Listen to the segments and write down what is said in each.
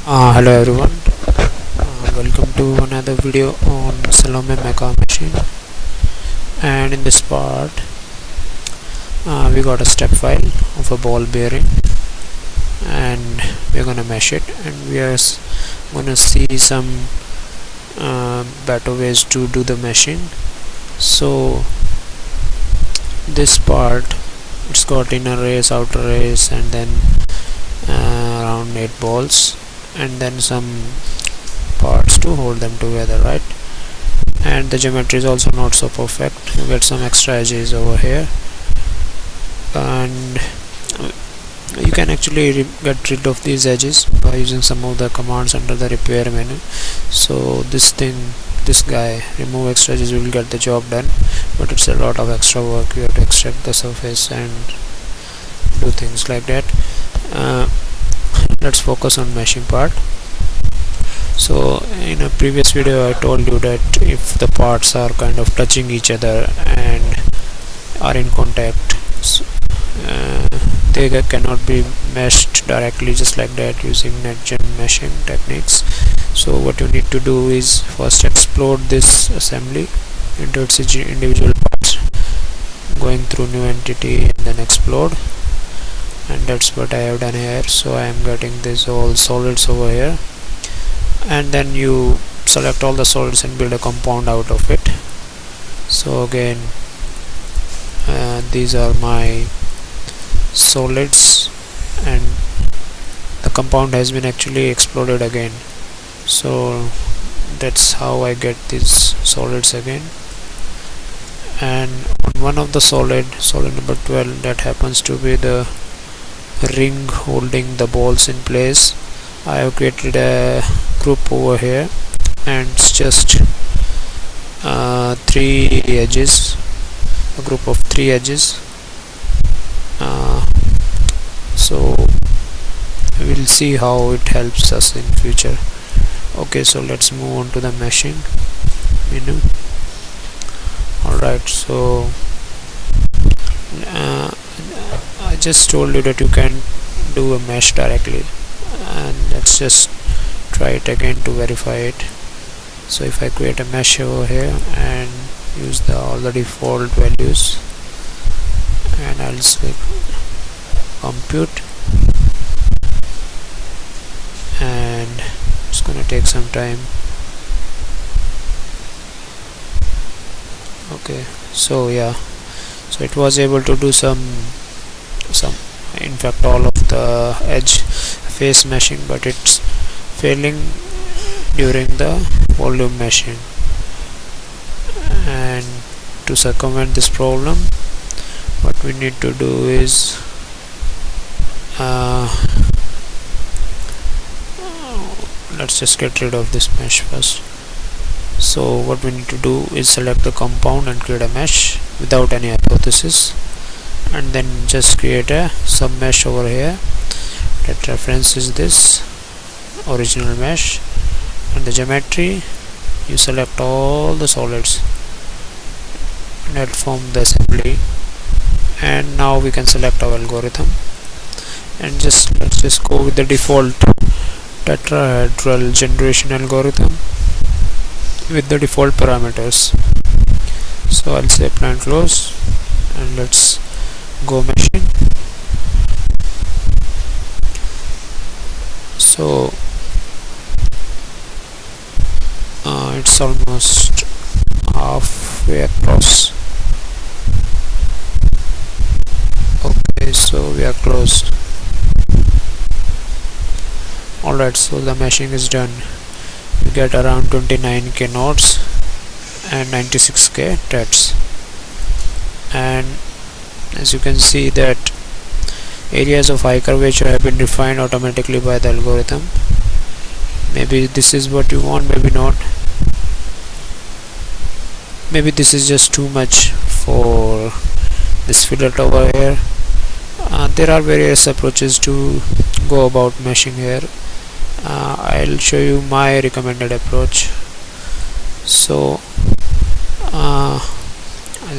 Hello everyone, welcome to another video on Salome Meca machine. And in this part we got a step file of a ball bearing, and we're gonna mesh it, and we are gonna see some better ways to do the meshing. So this part, it's got inner race, outer race, and then around 8 balls, and then some parts to hold them together, right? And the geometry is also not so perfect. You get some extra edges over here, and you can actually get rid of these edges by using some of the commands under the repair menu. So this guy, remove extra edges, will get the job done, but it's a lot of extra work. You have to extract the surface and do things like that. Let's focus on meshing part. So in a previous video I told you that if the parts are kind of touching each other and are in contact, so, they cannot be meshed directly just like that using NetGen meshing techniques. So what you need to do is first explode this assembly into its individual parts, going through new entity and then explode, and that's what I have done here. So I am getting this all solids over here, and then you select all the solids and build a compound out of it. So again, these are my solids, and the compound has been actually exploded again. So that's how I get these solids again. And on one of the solid number 12, that happens to be the ring holding the balls in place, I have created a group over here, and it's just 3 edges, a group of 3 edges. So we'll see how it helps us in future. Okay, so let's move on to the meshing menu. Alright, so I just told you that you can do a mesh directly, and let's just try it again to verify it. So if I create a mesh over here and use all the default values, and I'll say compute, and it's gonna take some time. Okay, so yeah, so it was able to do some in fact all of the edge face meshing, but it's failing during the volume meshing. And to circumvent this problem, what we need to do is let's just get rid of this mesh first. So what we need to do is select the compound and create a mesh without any hypothesis, and then just create a sub mesh over here that references this original mesh. And the geometry, you select all the solids that form the assembly, and now we can select our algorithm, and let's just go with the default tetrahedral generation algorithm with the default parameters. So I'll say apply and close, and let's go meshing. So it's almost halfway across. Okay, so we are close. Alright, so the meshing is done. We get around 29k nodes and 96k threads, and as you can see that areas of high curvature have been defined automatically by the algorithm. Maybe this is what you want, maybe not. Maybe this is just too much for this fillet over here. There are various approaches to go about meshing here. I'll show you my recommended approach. So I'll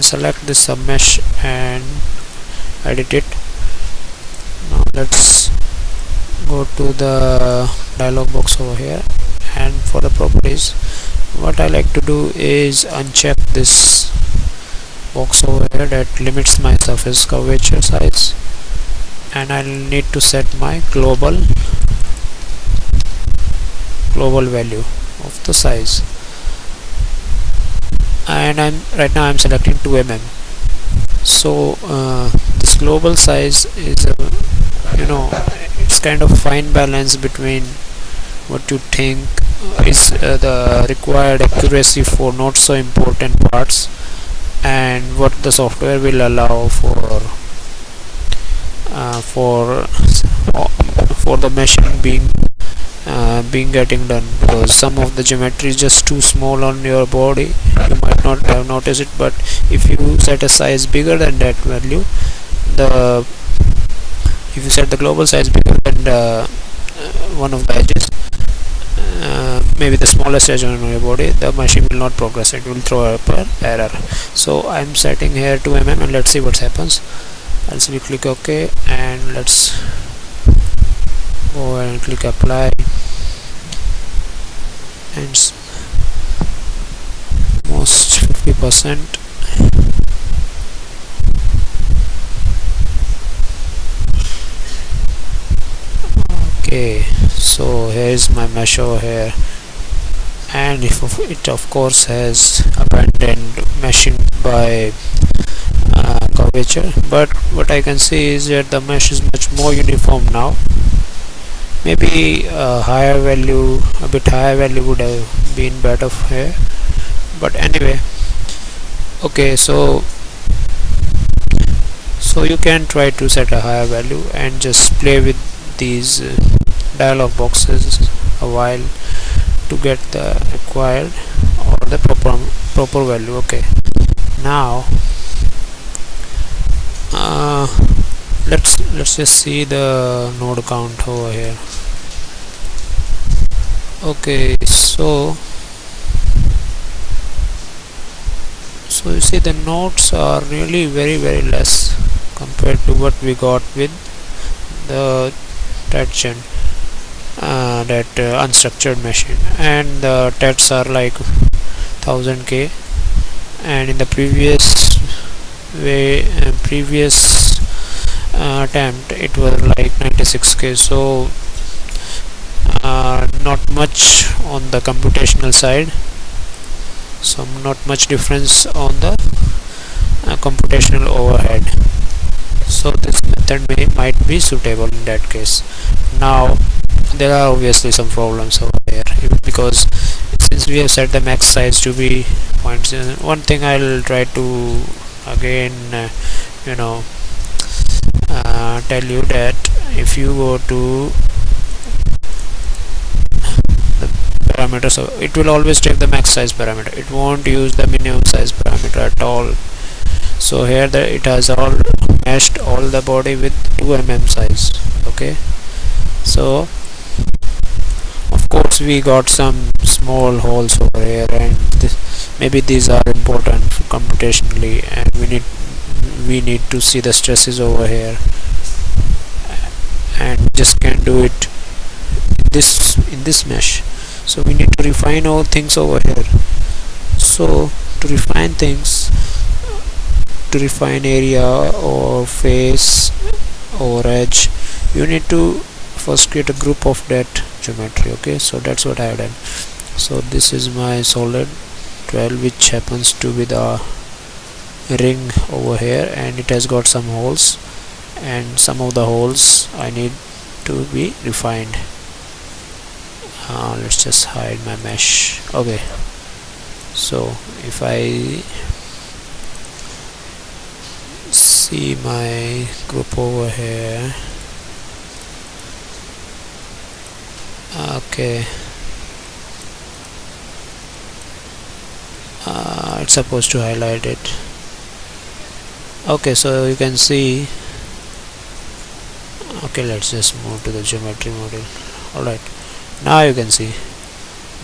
select this submesh and edit it. Now let's go to the dialog box over here, and for the properties, what I like to do is uncheck this box over here that limits my surface curvature size, and I'll need to set my global value of the size, and right now I'm selecting 2 mm. So this global size is it's kind of fine balance between what you think is the required accuracy for not so important parts, and what the software will allow for the meshing being getting done, because some of the geometry is just too small on your body. You might not have noticed it, but if you set a size bigger than that value, the if you set the global size bigger than one of the edges, maybe the smallest edge on your body, the machine will not progress, it will throw up an error. So I'm setting here 2 mm, and let's see what happens. I'll simply click OK, and let's go ahead and click apply, and almost 50%. Okay, so here is my mesh over here, and if it of course has abandoned meshing by curvature, but what I can see is that the mesh is much more uniform now. Maybe a bit higher value would have been better here, but anyway. Okay, so you can try to set a higher value and just play with these dialog boxes a while to get the required or the proper value. Okay, now let's just see the node count over here. Okay, so you see the nodes are really very less compared to what we got with the TETchen, that unstructured machine, and the TETs are like 1000k, and in the previous attempt it was like 96k. So not much on the computational side, so not much difference on the computational overhead. So this method might be suitable in that case. Now there are obviously some problems over here, because since we have set the max size to be 0.7, one thing I'll try to again tell you that if you go to the parameter, so it will always take the max size parameter, it won't use the minimum size parameter at all. So here it has all meshed all the body with 2 mm size. Okay, so of course we got some small holes over here, and maybe these are important computationally, and we need to see the stresses over here, and we just can't do it in this mesh. So we need to refine all things over here. So to refine things, to refine area or face or edge, you need to first create a group of that geometry. Okay, so that's what I have done. So this is my solid 12, which happens to be the ring over here, and it has got some holes, and some of the holes I need to be refined. Let's just hide my mesh. Okay, so if I see my group over here, okay, it's supposed to highlight it. Okay, so you can see. Okay, let's just move to the geometry model. Alright, now you can see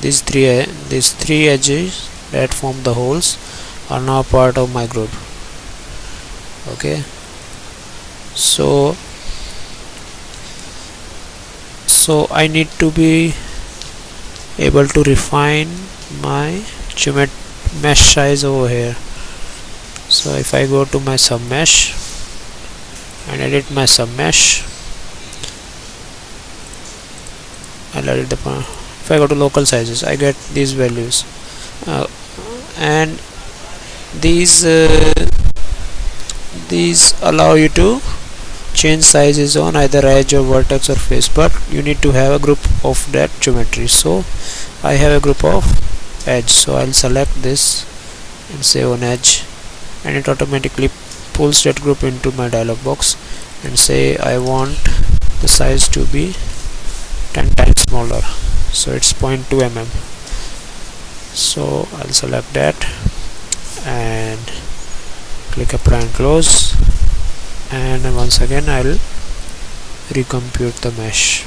these three edges that form the holes are now part of my group. Okay, so So I need to be able to refine my mesh size over here. So if I go to my submesh and edit my submesh, I'll edit the if I go to local sizes, I get these values, and these allow you to change sizes on either edge or vertex or face, but you need to have a group of that geometry. So I have a group of edge, so I'll select this and say on edge, and it automatically pulls that group into my dialog box and say I want the size to be 10 times smaller, so it's 0.2 mm. So I'll select that and click apply and close, and once again I'll recompute the mesh.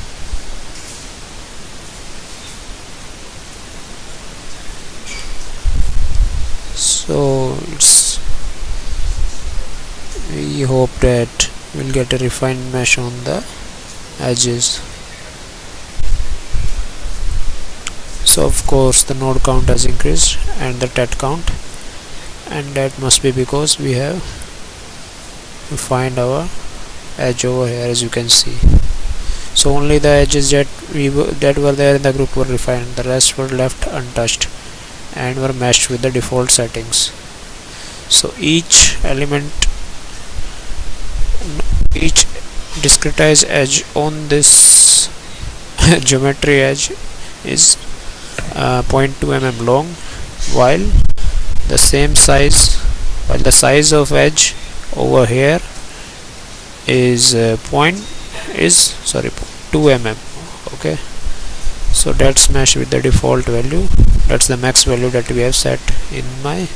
So we hope that we'll get a refined mesh on the edges. So of course the node count has increased and the tet count, and that must be because we have refined our edge over here, as you can see. So only the edges that were there in the group were refined, the rest were left untouched and were meshed with the default settings. So each discretized edge on this geometry edge is 0.2 mm long, while the size of edge over here is 2 mm. Okay, so that's meshed with the default value. That's the max value that we have set in my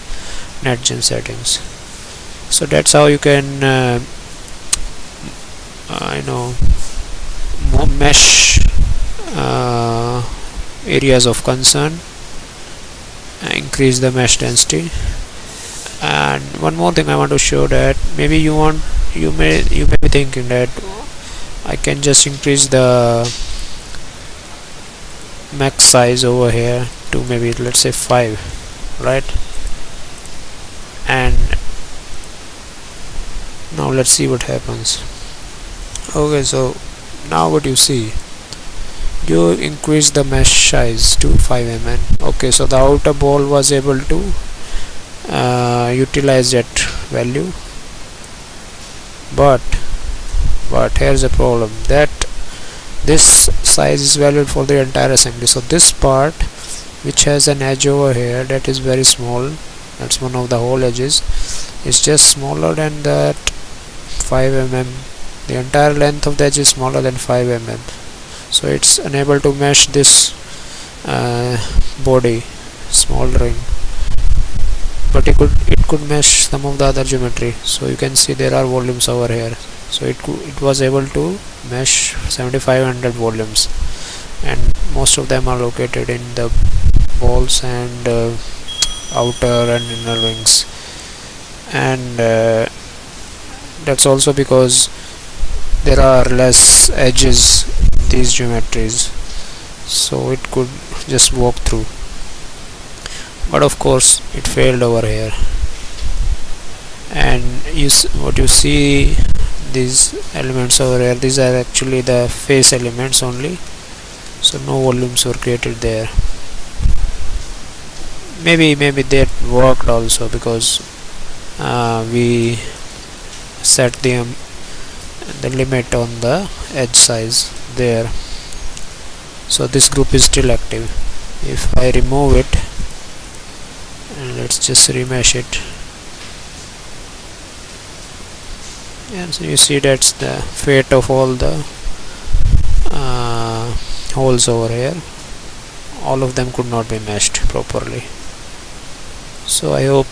NetGen settings. So that's how you can mesh areas of concern, increase the mesh density. And one more thing I want to show, that maybe you may be thinking that I can just increase the max size over here to maybe, let's say, 5, right? And now let's see what happens. Okay, so now what you see, you increase the mesh size to 5 mm. Okay, so the outer ball was able to utilize that value, but here's a problem, that this size is valid for the entire assembly. So this part which has an edge over here that is very small, that's one of the whole edges, is just smaller than that 5 mm. The entire length of the edge is smaller than 5 mm, so it's unable to mesh this body, small ring, but it could mesh some of the other geometry. So you can see there are volumes over here, so it was able to mesh 7500 volumes, and most of them are located in the balls and outer and inner rings. And that's also because there are less edges in these geometries, so it could just walk through. But of course it failed over here, and what you see, these elements over here, these are actually the face elements only, so no volumes were created there. Maybe that worked also, because we set the limit on the edge size there, so this group is still active. If I remove it, and let's just remesh it, and so you see that's the fate of all the holes over here. All of them could not be meshed properly. So I hope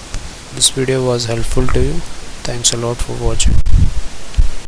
this video was helpful to you. Thanks a lot for watching.